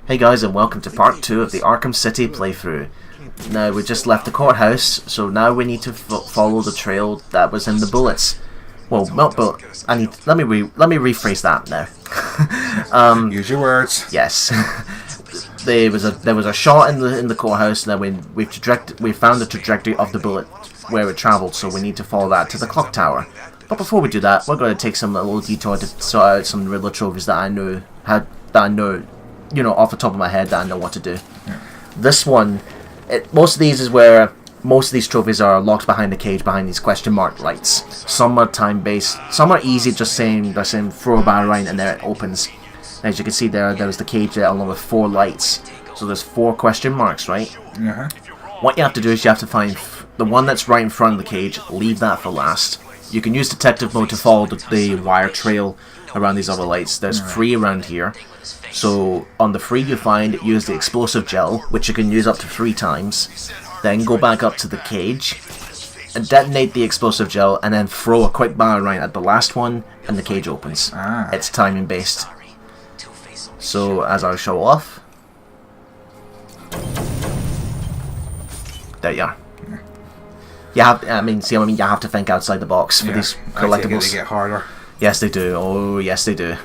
Hey guys, and welcome to part 2 of the Arkham City playthrough. Now, we just left the courthouse, so now we need to follow the trail that was in the bullets. Well, not bullets. Let me rephrase that now. Use your words. Yes. there was a shot in the courthouse, and then we found the trajectory of the bullet where it travelled, so we need to follow that to the clock tower. But before we do that, we're going to take a little detour to sort out some Riddler trophies that I know, you know, off the top of my head, that I know what to do. Yeah. This one, most of these is where most of these trophies are locked behind the cage, behind these question mark lights. Some are time based, some are easy, just saying throw a bar around and there it opens. As you can see there was the cage there along with 4 lights. So there's 4 question marks, right? Uh-huh. What you have to do is you have to find the one that's right in front of the cage, leave that for last. You can use detective mode to follow the wire trail around these other lights. There's 3 around here. So on the 3 you find, use the explosive gel, which you can use up to 3 times. Then go back up to the cage and detonate the explosive gel, and then throw a quick bar around at the last one, and the cage opens. It's timing based. So as I'll show off, there you are. You have, you have to think outside the box for these collectibles. They get harder. Yes, they do. Oh, yes, they do.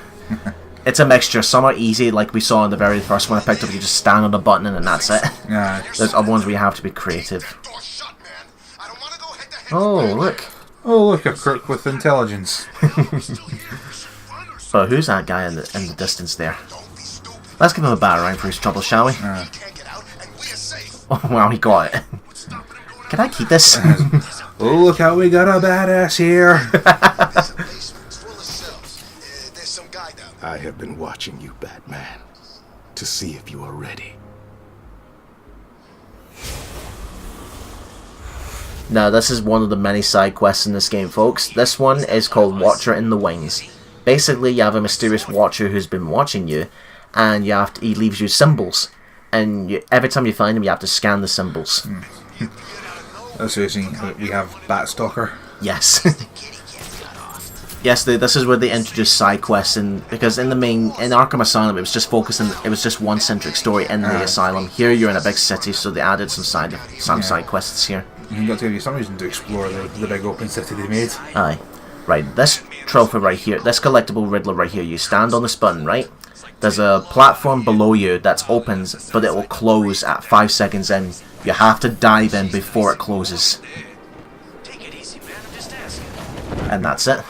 It's a mixture. Some are easy, like we saw in the very first one I picked up. You just stand on the button and then that's it. Yeah. There's other ones where you have to be creative. Oh, look. Oh, look, a crook with intelligence. So who's that guy in the distance there? Let's give him a bat around for his trouble, shall we? Oh, wow, he got it. Can I keep this? Oh, look how we got a badass here. I have been watching you, Batman, to see if you are ready. Now, this is one of the many side quests in this game, folks. This one is called Watcher in the Wings. Basically, you have a mysterious watcher who's been watching you, and he leaves you symbols. And every time you find him, you have to scan the symbols. That's interesting. We have Batstalker. Yes. Yes, this is where they introduce side quests, because in Arkham Asylum it was just it was just one centric story in the asylum. Here you're in a big city, so they added some side quests here. You've got to give you some reason to explore the big open city they made. Aye. Right, this trophy right here, this collectible Riddler right here, you stand on this button, right? There's a platform below you that opens, but it will close at 5 seconds in. You have to dive in before it closes. And that's it.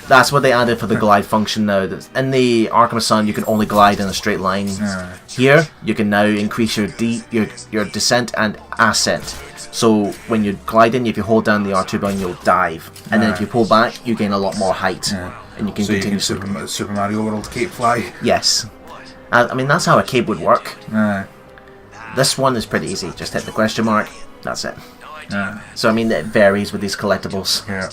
That's what they added for the glide function now. In the Arkham Asylum, you can only glide in a straight line. Here, you can now increase your descent and ascent. So when you glide in, if you hold down the R2 button, you'll dive. And then if you pull back, you gain a lot more height. And you can continue. So you can Super Mario World cape fly? Yes. I mean, that's how a cape would work. This one is pretty easy. Just hit the question mark. That's it. So, I mean, it varies with these collectibles. Yeah.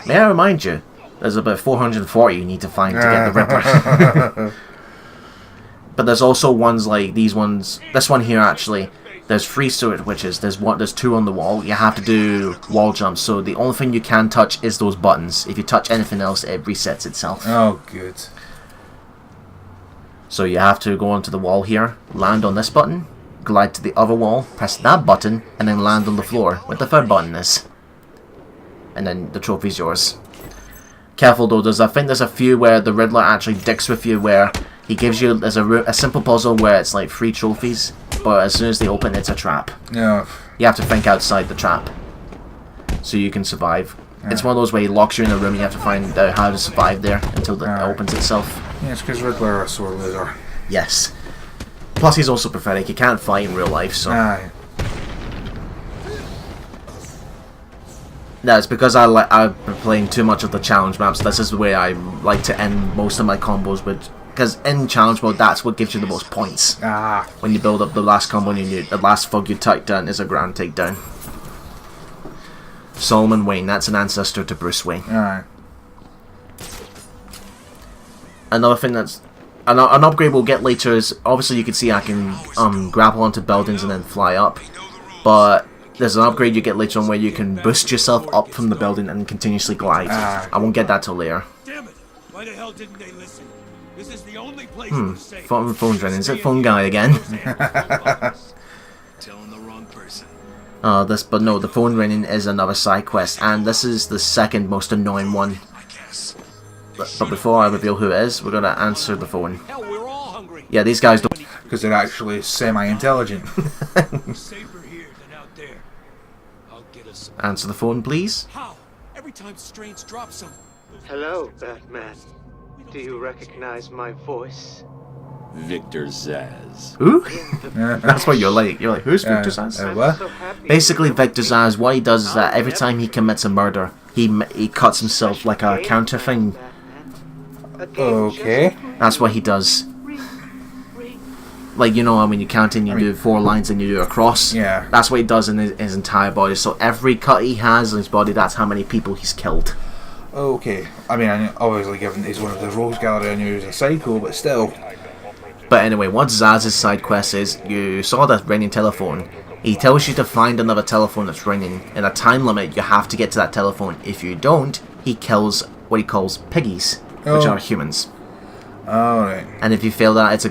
May I remind you, there's about 440 you need to find to get the Ripper. But there's also ones like these ones. This one here, actually, there's 3 sword witches. There's 2 on the wall. You have to do wall jumps, so the only thing you can touch is those buttons. If you touch anything else, it resets itself. Oh, good. So you have to go onto the wall here, land on this button, glide to the other wall, press that button, and then land on the floor, where the 3rd button is. And then the trophy's yours. Careful though, I think there's a few where the Riddler actually dicks with you, where he gives you, there's a simple puzzle where it's like 3 trophies, but as soon as they open, it's a trap. Yeah. You have to think outside the trap, so you can survive. It's one of those where he locks you in a room and you have to find out how to survive there until it opens itself. Yeah, it's because Riddler is a sore loser. Yes. Plus he's also pathetic, he can't fight in real life, so... No, it's because I've been playing too much of the challenge maps. This is the way I like to end most of my combos with, because in challenge mode, that's what gives you the most points. When you build up the last combo and the last thug you take down is a grand takedown. Solomon Wayne, that's an ancestor to Bruce Wayne. Another thing that's an upgrade we'll get later is, obviously you can see I can grapple onto buildings and then fly up, but there's an upgrade you get later on where you can boost yourself up from the building and continuously glide. I won't get that till later. Damn it! Why the hell didn't they listen? This is the only place we're safe. Phone's ringing. Is it phone guy again? Telling the wrong person. But no, the phone ringing is another side quest, and this is the second most annoying one. But before I reveal who it is, we're gonna answer the phone. Hell, we're all hungry. Yeah, these guys don't. Because they're actually semi-intelligent. Safer here than out there. I'll get us some. Answer the phone, please. How? Every time Strange drops some. Hello, Batman. Do you recognize my voice? Victor Zsasz. Who? That's what you're like. You're like, who's Victor Zsasz? What? Basically, Victor Zsasz, what he does is that every time he commits a murder, he cuts himself like a counter thing. Okay. That's what he does. Like, you know, when you count in, you do 4 lines and you do a cross. Yeah. That's what he does in his entire body. So every cut he has in his body, that's how many people he's killed. Okay. I mean, obviously, given he's one of the Rogues Gallery, I knew he was a psycho, but still. But anyway, what Zaz's side quest is, you saw that ringing telephone. He tells you to find another telephone that's ringing. In a time limit, you have to get to that telephone. If you don't, he kills what he calls piggies, which are humans. Alright. And if you fail that, it's a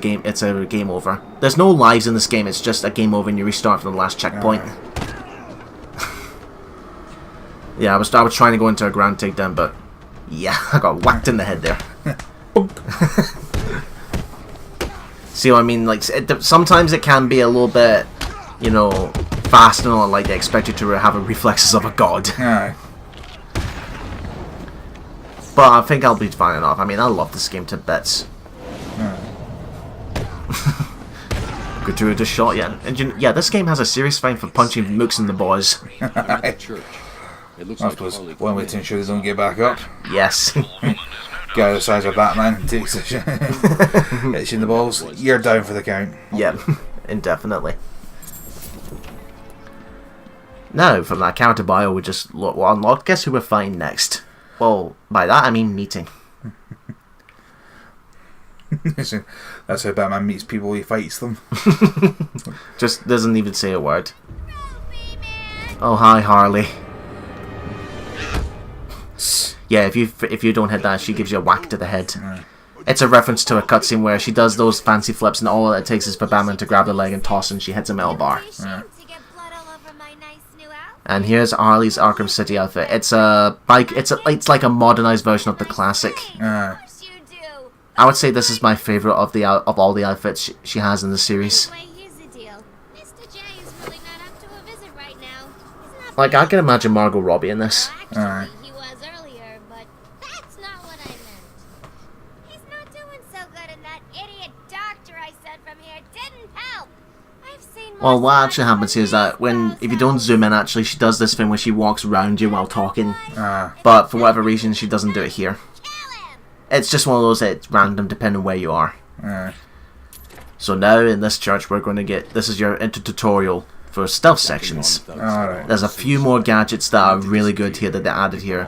game over. There's no lives in this game, it's just a game over and you restart from the last checkpoint. Yeah, I was trying to go into a ground takedown, but yeah, I got whacked in the head there. See what I mean? Like, sometimes it can be a little bit, you know, fast and all, like they expect you to have the reflexes of a god. Alright. But I think I'll be fine enough. I mean, I love this game to bits. Gratuitous shot, yeah. And yeah, this game has a serious fine for punching mooks in the balls. Church. It looks I like suppose Harley one way to ensure they don't get back up. Yes. Guy the size of Batman takes a shit, hits you in the balls. You're down for the count. Yep, indefinitely. Now, from that counter bio, we just unlocked. Guess who we're fighting next? Well, by that I mean meeting. That's how Batman meets people, he fights them. Just doesn't even say a word. Oh, hi, Harley. Yeah, if you don't hit that, she gives you a whack to the head. It's a reference to a cutscene where she does those fancy flips, and all it takes is for Batman to grab the leg and toss, and she hits a metal bar. And here's Harley's Arkham City outfit. It's a bike. It's like a modernized version of the classic. I would say this is my favorite of all the outfits she has in the series. Like, I can imagine Margot Robbie in this. Well, what actually happens here is that if you don't zoom in, actually, she does this thing where she walks around you while talking. But for whatever reason, she doesn't do it here. It's just one of those that's random depending on where you are. So now, in this church, we're going to get... This is your inter-tutorial for stealth sections. There's a few more gadgets that are really good here that they added here.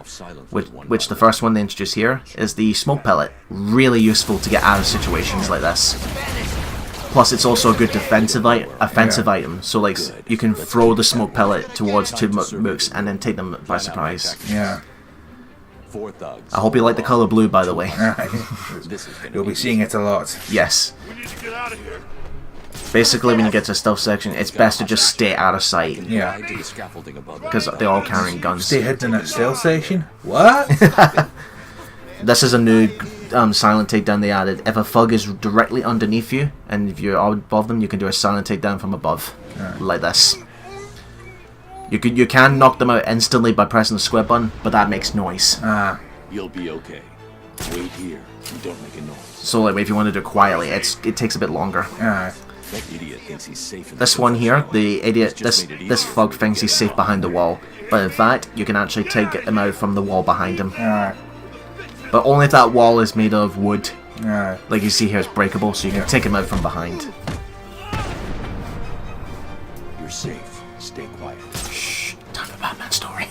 Which the first one they introduced here is the smoke pellet. Really useful to get out of situations like this. Plus, it's also a good defensive offensive item. So, like, you can throw the smoke pellet towards 2 mooks and then take them by surprise. Yeah. I hope you like the color blue, by the way. You'll be seeing it a lot. Yes. Basically, when you get to a stealth section, it's best to just stay out of sight. Yeah. Because they're all carrying guns. Stay hidden in a stealth section? What? This is a new silent takedown they added. If a thug is directly underneath you, and if you're above them, you can do a silent takedown from above. Like this. You can knock them out instantly by pressing the square button, but that makes noise. You'll be okay. Wait here and don't make a noise. So like, if you want to do it quietly, it takes a bit longer. That idiot thinks he's safe. This one here, the idiot, this thug thinks he's safe behind the wall, but in fact, you can actually take him out from the wall behind him. But only if that wall is made of wood. Like you see here, it's breakable, so you can take him out from behind. You're safe. Stay quiet. Shh, time for Batman story.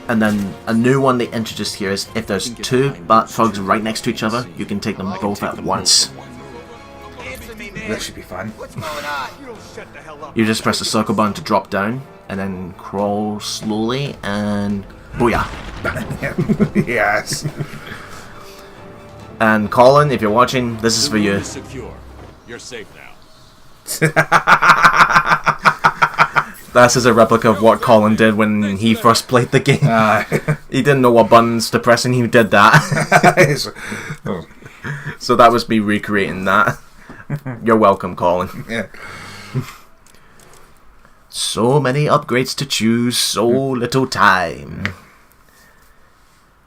And then a new one they introduced here is if there's 2 thugs right next to each other, you can take them both at once. This should be fun. You just press the circle button to drop down, and then crawl slowly, and booyah. Yes. And Colin, if you're watching, this is for you. Secure. You're safe now. This is a replica of what Colin did when he first played the game. He didn't know what buttons to press and he did that. So that was me recreating that. You're welcome, Colin. Yeah. So many upgrades to choose, so little time.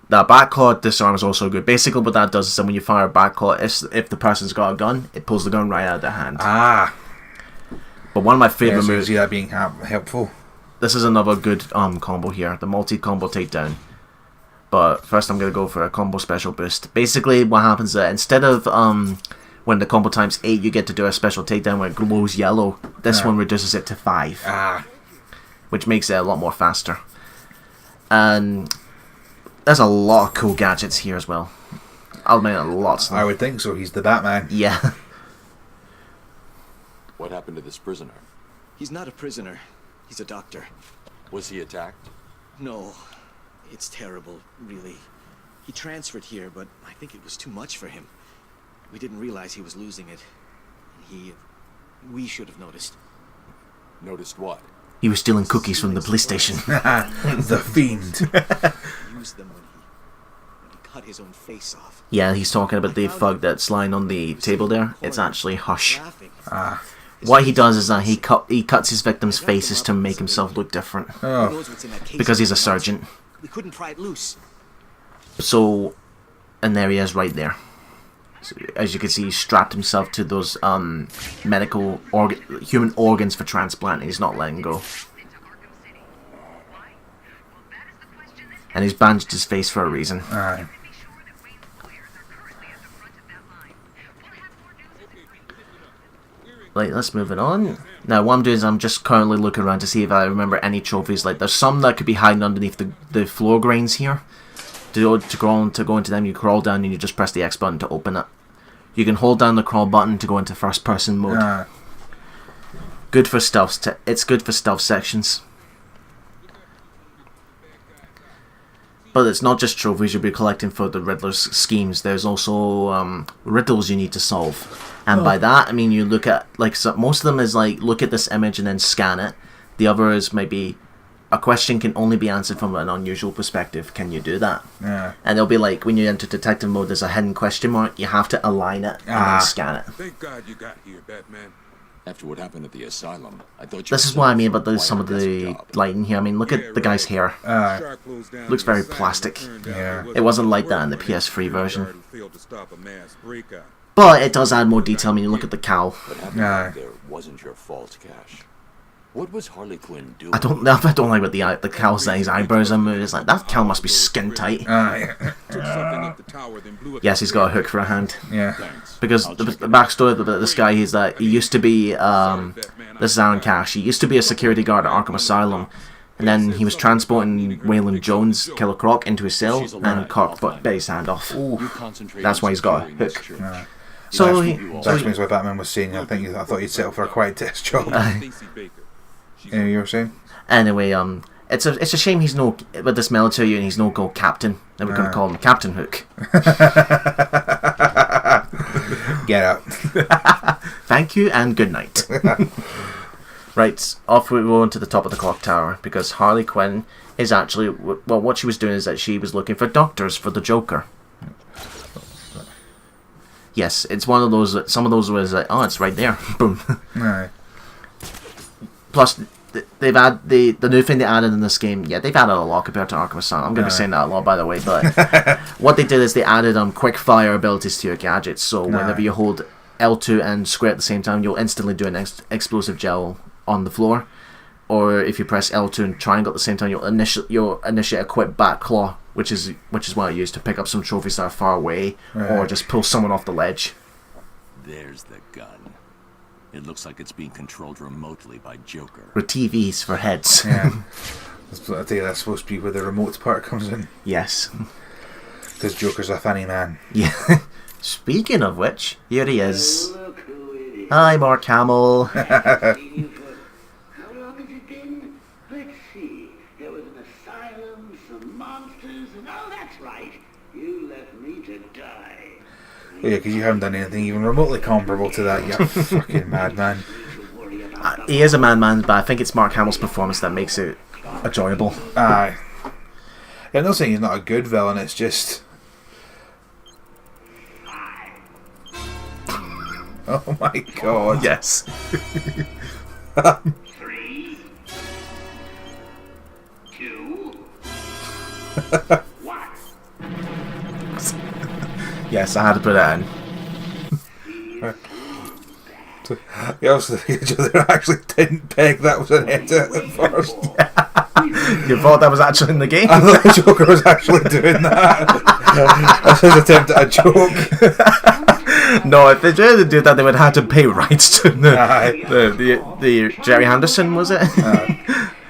That backclaw disarm is also good. Basically what that does is that when you fire a backclaw, if the person's got a gun, it pulls the gun right out of their hand. But one of my favourite moves... see that being helpful. This is another good combo here, the multi-combo takedown. But first I'm going to go for a combo special boost. Basically what happens is that instead of when the combo times 8 you get to do a special takedown where it glows yellow, this one reduces it to 5. Which makes it a lot more faster. And there's a lot of cool gadgets here as well. I'll admit lots. I would think so, he's the Batman. Yeah. What happened to this prisoner? He's not a prisoner. He's a doctor. Was he attacked? No. It's terrible, really. He transferred here, but I think it was too much for him. We didn't realize he was losing it. We should have noticed. Noticed what? He was stealing cookies from the police station. The fiend. He used them when he cut his own face off. Yeah, he's talking about the thug that's lying on the table there. It's actually Hush. What he does is that he cuts his victims' faces to make himself look different. Because he's a sergeant. We couldn't pry it loose. So, and there he is right there. So, as you can see, he strapped himself to those medical human organs for transplant, and he's not letting go. And he's bandaged his face for a reason. Right, let's move it on. Now, what I'm doing is I'm just currently looking around to see if I remember any trophies. Like, there's some that could be hiding underneath the floor grains here. To go into them, you crawl down and you just press the X button to open it. You can hold down the crawl button to go into first person mode. Good for stealth. It's good for stealth sections. But it's not just trophies you'll be collecting for the Riddler's schemes. There's also riddles you need to solve. And by that, I mean you look at, like, so most of them is like, look at this image and then scan it. The other is maybe a question can only be answered from an unusual perspective. Can you do that? And it'll be like, when you enter detective mode, there's a hidden question mark. You have to align it and then scan it. Thank God you got here, Batman. After what happened at the asylum, I thought This is what I mean about some of the lighting here. I mean, look at the guy's hair. Looks very plastic. It wasn't like that in the PS3 version. But it does add more detail. I mean, you look at the cowl. What happened there wasn't your fault, Cash. What was Harley Quinn doing? I don't like what the cowl's saying. His eyebrows are moving. It's like, that cowl must be skin tight. Yes, he's got a hook for a hand. Because the backstory of this guy is that he used to be, this is Aaron Cash, he used to be a security guard at Arkham Asylum, and then he was transporting Waylon Jones, Killer Croc, into his cell, and Croc bit his hand off. That's why he's got a hook. So that explains why Batman was saying, I thought he'd settle for a quiet desk job. You were saying? Anyway, it's a shame he's no with this military and he's no go captain. Then we're gonna call him Captain Hook. Get out. Thank you and good night. Right, off we go to the top of the clock tower because Harley Quinn is actually, well, what she was doing is that she was looking for doctors for the Joker. Yes, it's one of those. Some of those was like, oh, it's right there. Boom. Plus, they've added the new thing they added in this game. Yeah, they've added a lot compared to Arkham Asylum. I'm going to be saying that a lot, by the way. But what they did is they added quick fire abilities to your gadgets. So whenever you hold L2 and square at the same time, you'll instantly do an explosive gel on the floor. Or if you press L2 and triangle at the same time, you'll initiate a quick back claw, which is what I use to pick up some trophies that are far away, or just pull someone off the ledge. There's the gun. It looks like it's being controlled remotely by Joker. With TVs for heads. Yeah. I think that's supposed to be where the remote part comes in. Yes. Because Joker's a funny man. Yeah. Speaking of which, here he is. Hi, Mark Hamill. How long has it been? Let's see. There was an asylum, some monsters, and oh, that's right. You left me to die. Yeah, because you haven't done anything even remotely comparable to that, you fucking madman. He is a madman, but I think it's Mark Hamill's performance that makes it enjoyable. Aye. I'm not saying he's not a good villain, it's just... Oh my god. Yes. 3, 2, 1. Yes, I had to put that in. Yeah, also the other actually didn't peg that was an edit at first. You thought that was actually in the game? I thought the Joker was actually doing that. That's his attempt at a joke. No, if they tried to do that, they would have to pay rights to the Jerry Henderson, was it?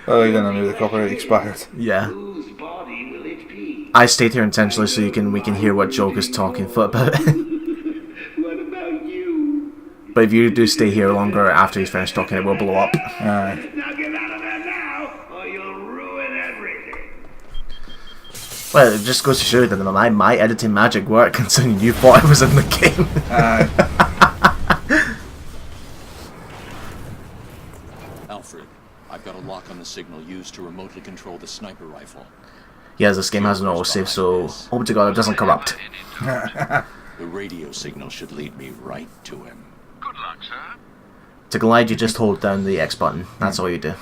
Oh, you don't know the copyright expired. Yeah. Whose body will it be? I stayed here intentionally so we can hear what Joker's talking about. What about you? But if you do stay here longer after he's finished talking, it will blow up. Now get out of there now, or you'll ruin everything. Well, it just goes to show you that my editing magic worked, considering you thought it was in the game. Alfred, I've got a lock on the signal used to remotely control the sniper rifle. Yeah, this game has an autosave, so hope to God it doesn't corrupt. The radio signal should lead me right to him. Good luck, sir. To glide, you just hold down the X button. That's all you do.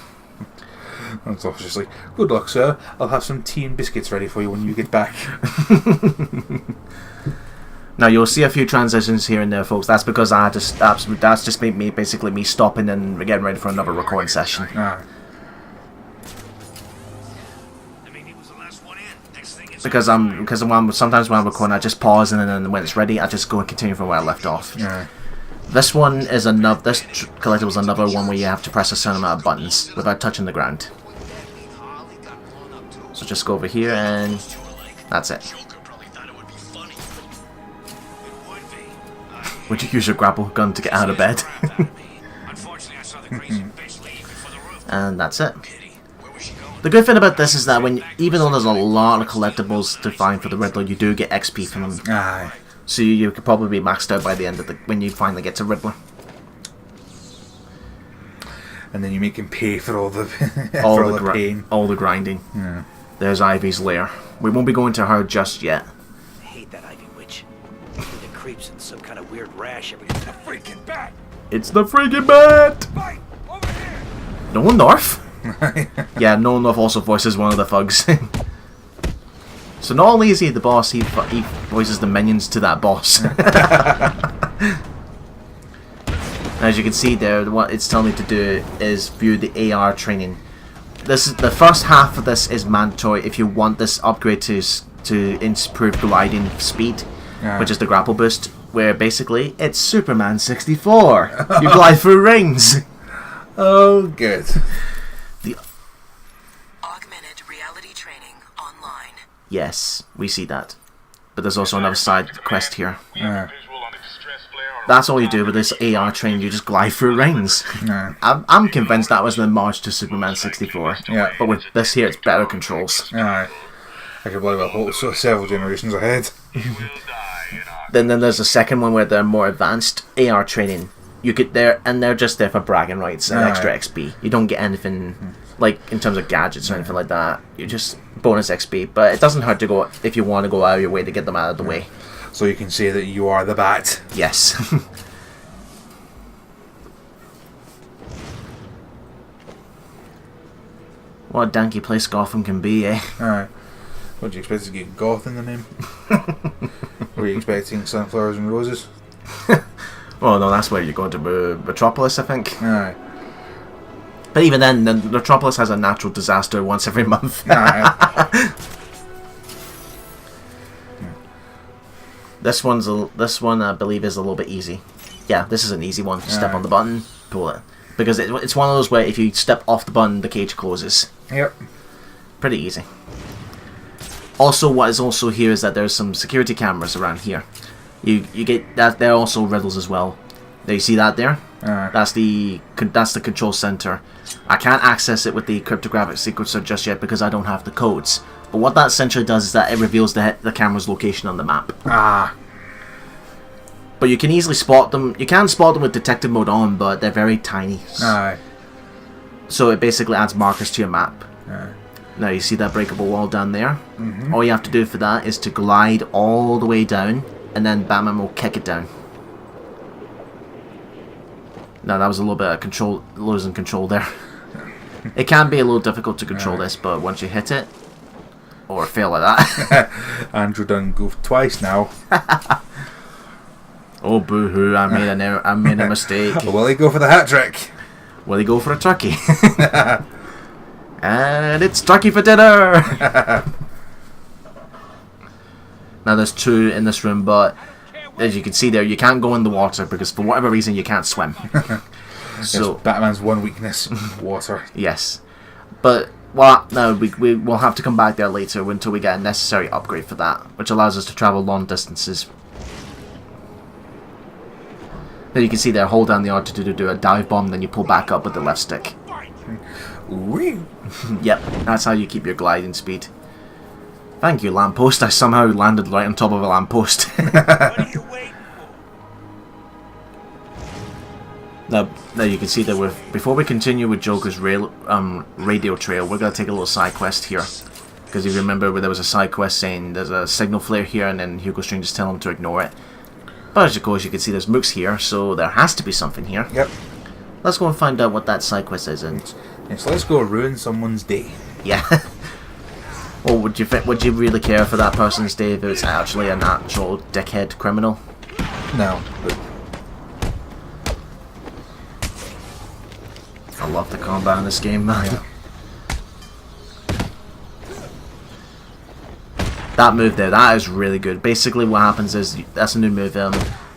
And so it's just like, good luck, sir. I'll have some tea and biscuits ready for you when you get back. Now you'll see a few transitions here and there, folks. That's because that's just me basically me stopping and getting ready for another recording session. Because sometimes when I'm recording, I just pause and then when it's ready, I just go and continue from where I left off. This one is another. This collector was another one where you have to press a certain amount of buttons without touching the ground. So just go over here and that's it. Would you use your grapple gun to get out of bed? And that's it. The good thing about this is that even though there's a lot of collectibles to find for the Riddler, you do get XP from them. Aye. So you could probably be maxed out by the end of when you finally get to Riddler. And then you make him pay for all the pain. All the grinding. Yeah. There's Ivy's lair. We won't be going to her just yet. I hate that Ivy witch. The creeps and some kind of weird rash every time. The freaking bat! It's the freaking bat! Fight! Over here! Nolan North? Yeah, Nolan North also voices one of the thugs. So not only is he the boss, he voices the minions to that boss. As you can see there, what it's telling me to do is view the AR training. This is the first half of this is mandatory if you want this upgrade to improve gliding speed, which is the grapple boost. Where basically it's Superman 64. You glide through rings. Oh, good. The augmented reality training online. Yes, we see that. But there's also another side quest here. That's all you do with this AR training, you just glide through rings. I'm convinced that was the homage to Superman 64. Yeah. But with this here, it's better controls. Aye. I could believe a whole several generations ahead. Then there's a second one where they're more advanced AR training. You get there, and they're just there for bragging rights and extra XP. You don't get anything like in terms of gadgets or anything like that. You just bonus XP, but it doesn't hurt to go if you want to go out of your way to get them out of the way. So you can say that you are the bat. Yes. What a danky place Gotham can be, eh? Alright. What do you expect to get goth in the name? Were you expecting sunflowers and roses? Well, no, that's where you're going to Metropolis, I think. Alright. But even then, the Metropolis has a natural disaster once every month. This one I believe is a little bit easy. Yeah, this is an easy one. Step on the button, pull it. Because it's one of those where if you step off the button, the cage closes. Yep. Pretty easy. Also, what is also here is that there's some security cameras around here. You get that. They're also riddles as well. Now you see that there? That's the control center. I can't access it with the cryptographic sequencer just yet because I don't have the codes. But what that essentially does is that it reveals the camera's location on the map. But you can easily spot them. You can spot them with detective mode on, but they're very tiny. Aye. So it basically adds markers to your map. Aye. Now you see that breakable wall down there? Mm-hmm. All you have to do for that is to glide all the way down, and then Batman will kick it down. Now that was a little bit of losing control there. It can be a little difficult to control this, but once you hit it, or fail like that. Andrew done goofed twice now. Oh boo-hoo, I made an error, I made a mistake. Will he go for the hat trick? Will he go for a turkey? And it's turkey for dinner! Now there's 2 in this room, but as you can see there, you can't go in the water because for whatever reason you can't swim. So yes, Batman's one weakness, water. Yes. But, well, no, we will have to come back there later until we get a necessary upgrade for that, which allows us to travel long distances. Then you can see there, hold down the R2 to do a dive bomb, then you pull back up with the left stick. Yep, that's how you keep your gliding speed. Thank you, lamppost. I somehow landed right on top of a lamppost. Now you can see that before we continue with Joker's radio trail, we're going to take a little side quest here. Because if you remember, there was a side quest saying there's a signal flare here, and then Hugo Strange is telling him to ignore it. But as of course you can see there's mooks here, so there has to be something here. Yep. Let's go and find out what that side quest is. And yes, let's go ruin someone's day. yeah. Or would you really care for that person's day if it's actually an actual dickhead criminal? No, but I love the combat in this game, man. yeah. That move there, that is really good. Basically what happens is, that's a new move,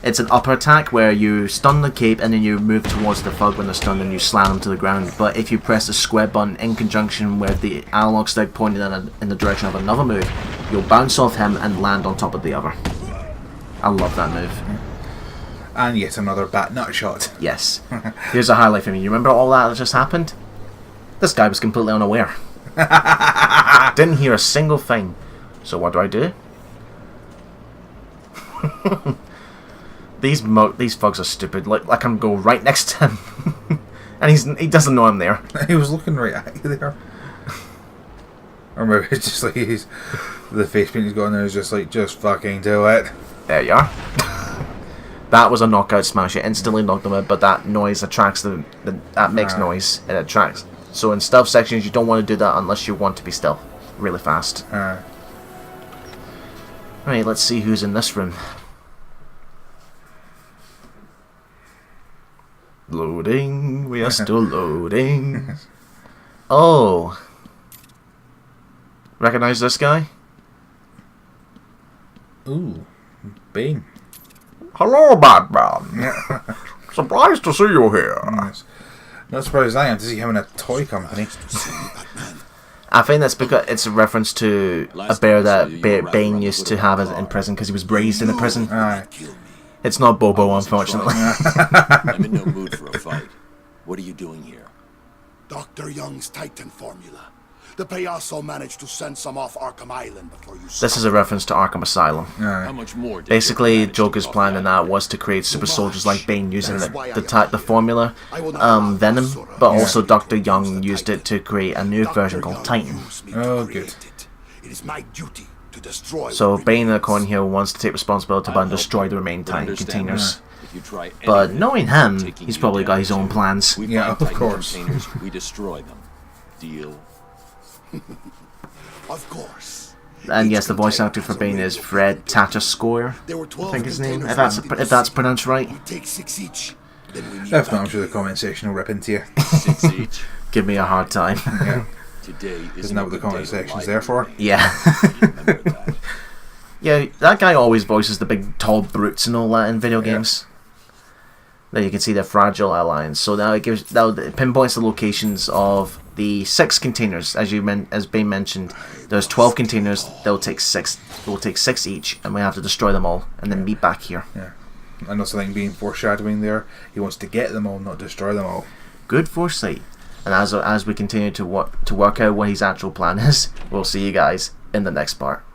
it's an upper attack where you stun the cape and then you move towards the thug when they're stunned and you slam them to the ground. But if you press the square button in conjunction with the analog stick pointed in the direction of another move, you'll bounce off him and land on top of the other. I love that move. And yet another bat nut shot. Yes. Here's a highlight for me. You remember all that just happened? This guy was completely unaware. Didn't hear a single thing. So what do? These thugs are stupid. Like I'm go right next to him, and he doesn't know I'm there. He was looking right at you there. Or maybe it's just like the face paint he's got in there is just like, just fucking do it. There you are. That was a knockout smash. It instantly knocked them out, but that noise attracts that makes noise. It attracts. So in stealth sections, you don't want to do that unless you want to be stealth really fast. Right, let's see who's in this room. Loading. We are still loading. Oh. Recognize this guy? Ooh, Bane. Hello, Batman. Surprised to see you here. Yes. Not surprised I am to see him in a toy company. I think that's because it's a reference to a bear that Bane used to have in prison because he was raised in a prison. It's not Bobo, unfortunately. I'm in no mood for a fight. What are you doing here? Dr. Young's Titan formula. The Payaso managed to send some off Arkham Island before you. This is a reference to Arkham Asylum. How much more? Basically, Joker's plan in that was to create super soldiers like Bane using the formula, Venom, but also Dr. Young used it to create a new version called Titan. Oh, good. It is my duty to destroy. So Bane, according here, wants to take responsibility and destroy the remaining Titan containers. But knowing him, he's probably got his own plans. Yeah, of course. We destroy them. Deal. Of course. And yes, the voice actor for Bane is Fred Tatasciore, I think his name, if that's pronounced right. We take 6 each. If not, I'm sure the comment section will rip into you. 6 each. Give me a hard time. Yeah. Today Isn't that what the comment section's there for? Yeah. Yeah, that guy always voices the big tall brutes and all that in video games. There you can see their fragile alliance. So now it pinpoints the locations of the 6 containers, as Bane mentioned. There's 12 containers. They'll take 6. We'll take 6 each, and we have to destroy them all, and then meet back here. Yeah, I know something being foreshadowing there. He wants to get them all, not destroy them all. Good foresight. And as we continue to work out what his actual plan is, we'll see you guys in the next part.